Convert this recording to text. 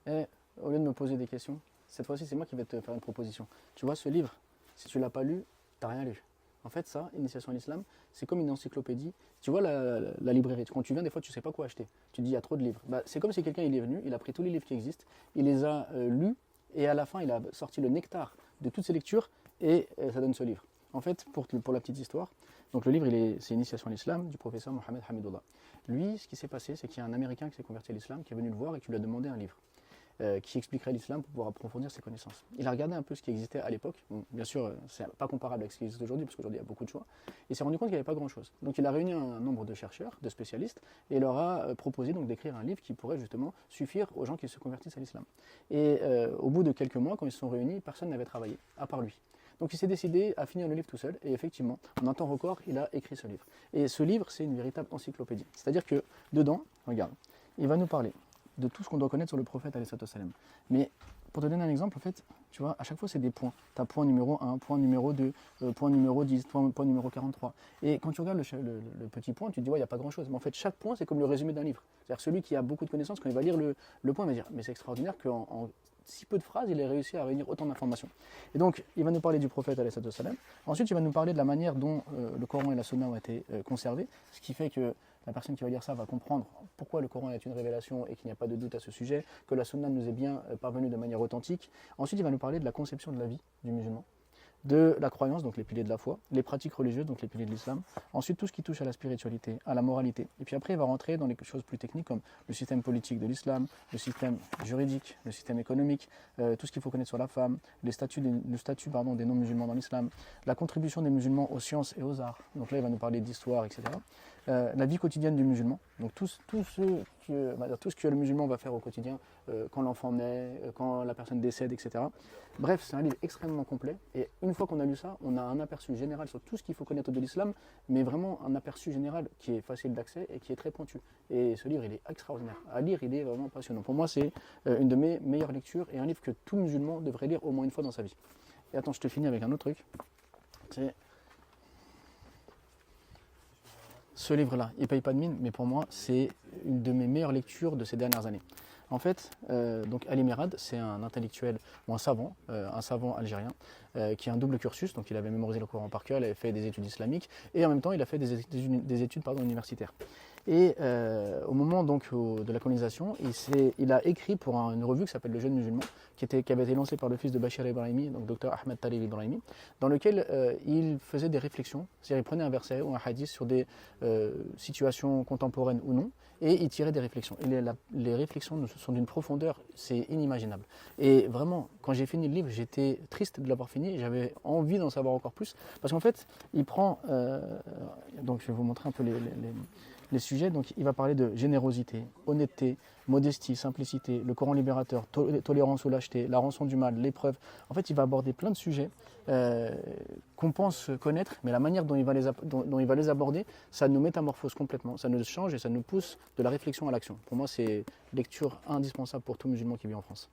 Et au lieu de me poser des questions, cette fois-ci, c'est moi qui vais te faire une proposition. Tu vois, ce livre, si tu ne l'as pas lu, tu n'as rien lu. En fait, ça, Initiation à l'Islam, c'est comme une encyclopédie. Tu vois la librairie, quand tu viens, des fois, tu ne sais pas quoi acheter. Tu dis, il y a trop de livres. Bah, c'est comme si quelqu'un il est venu, il a pris tous les livres qui existent, il les a lus, et à la fin, il a sorti le nectar de toutes ces lectures, et ça donne ce livre. En fait, pour la petite histoire, donc le livre, c'est Initiation à l'Islam du professeur Mohamed Hamidullah. Lui, ce qui s'est passé, c'est qu'il y a un Américain qui s'est converti à l'Islam, qui est venu le voir et qui lui a demandé un livre. Qui expliquerait l'islam pour pouvoir approfondir ses connaissances. Il a regardé un peu ce qui existait à l'époque. Bon, bien sûr, c'est pas comparable avec ce qui existe aujourd'hui, parce qu'aujourd'hui il y a beaucoup de choix. Il s'est rendu compte qu'il n'y avait pas grand-chose. Donc il a réuni un nombre de chercheurs, de spécialistes, et il leur a proposé donc d'écrire un livre qui pourrait justement suffire aux gens qui se convertissent à l'islam. Et au bout de quelques mois, quand ils se sont réunis, personne n'avait travaillé, à part lui. Donc il s'est décidé à finir le livre tout seul, et effectivement, en un temps record, il a écrit ce livre. Et ce livre, c'est une véritable encyclopédie. C'est-à-dire que dedans, regarde, il va nous parler de tout ce qu'on doit connaître sur le prophète alayhi salam. Mais pour te donner un exemple, en fait, tu vois, à chaque fois c'est des points. Tu as point numéro 1, point numéro 2, point numéro 10, point numéro 43. Et quand tu regardes le petit point, tu te dis, ouais, il n'y a pas grand-chose. Mais en fait, chaque point, c'est comme le résumé d'un livre. C'est-à-dire celui qui a beaucoup de connaissances, quand il va lire le point, il va dire, mais c'est extraordinaire qu'en si peu de phrases, il ait réussi à réunir autant d'informations. Et donc, il va nous parler du prophète alayhi salam. Ensuite, il va nous parler de la manière dont le Coran et la Sunna ont été conservés, ce qui fait que la personne qui va lire ça va comprendre pourquoi le Coran est une révélation et qu'il n'y a pas de doute à ce sujet, que la Sunna nous est bien parvenue de manière authentique. Ensuite, il va nous parler de la conception de la vie du musulman, de la croyance, donc les piliers de la foi, les pratiques religieuses, donc les piliers de l'islam, ensuite tout ce qui touche à la spiritualité, à la moralité, et puis après il va rentrer dans les choses plus techniques comme le système politique de l'islam, le système juridique, le système économique, tout ce qu'il faut connaître sur la femme, le statut des non-musulmans dans l'islam, la contribution des musulmans aux sciences et aux arts, donc là il va nous parler d'histoire, etc. La vie quotidienne du musulman, donc tout ce que le musulman va faire au quotidien, quand l'enfant naît, quand la personne décède, etc. Bref, c'est un livre extrêmement complet, et une fois qu'on a lu ça, on a un aperçu général sur tout ce qu'il faut connaître de l'islam, mais vraiment un aperçu général qui est facile d'accès et qui est très pointu. Et ce livre, il est extraordinaire. À lire, il est vraiment passionnant. Pour moi, c'est une de mes meilleures lectures et un livre que tout musulman devrait lire au moins une fois dans sa vie. Et attends, je te finis avec un autre truc. C'est ce livre-là. Il ne paye pas de mine, mais pour moi, c'est une de mes meilleures lectures de ces dernières années. En fait, donc Ali Merad, c'est un intellectuel ou un savant algérien, qui a un double cursus. Donc il avait mémorisé le Coran par cœur, il avait fait des études islamiques et en même temps il a fait des études universitaires. Et au moment donc de la colonisation, il a écrit pour une revue qui s'appelle Le Jeune Musulman, qui avait été lancée par le fils de Bachir Ibrahimi, donc Dr Ahmed Talib Ibrahimi, dans lequel il faisait des réflexions, c'est-à-dire il prenait un verset ou un hadith sur des situations contemporaines ou non, et il tirait des réflexions. Et les réflexions sont d'une profondeur, c'est inimaginable. Et vraiment, quand j'ai fini le livre, j'étais triste de l'avoir fini, j'avais envie d'en savoir encore plus, parce qu'en fait, il prend, donc je vais vous montrer un peu les sujets. Donc il va parler de générosité, honnêteté, modestie, simplicité, le Coran libérateur, tolérance ou lâcheté, la rançon du mal, l'épreuve. En fait, il va aborder plein de sujets qu'on pense connaître, mais la manière dont il va les aborder, ça nous métamorphose complètement, ça nous change et ça nous pousse de la réflexion à l'action. Pour moi, c'est lecture indispensable pour tout musulman qui vit en France.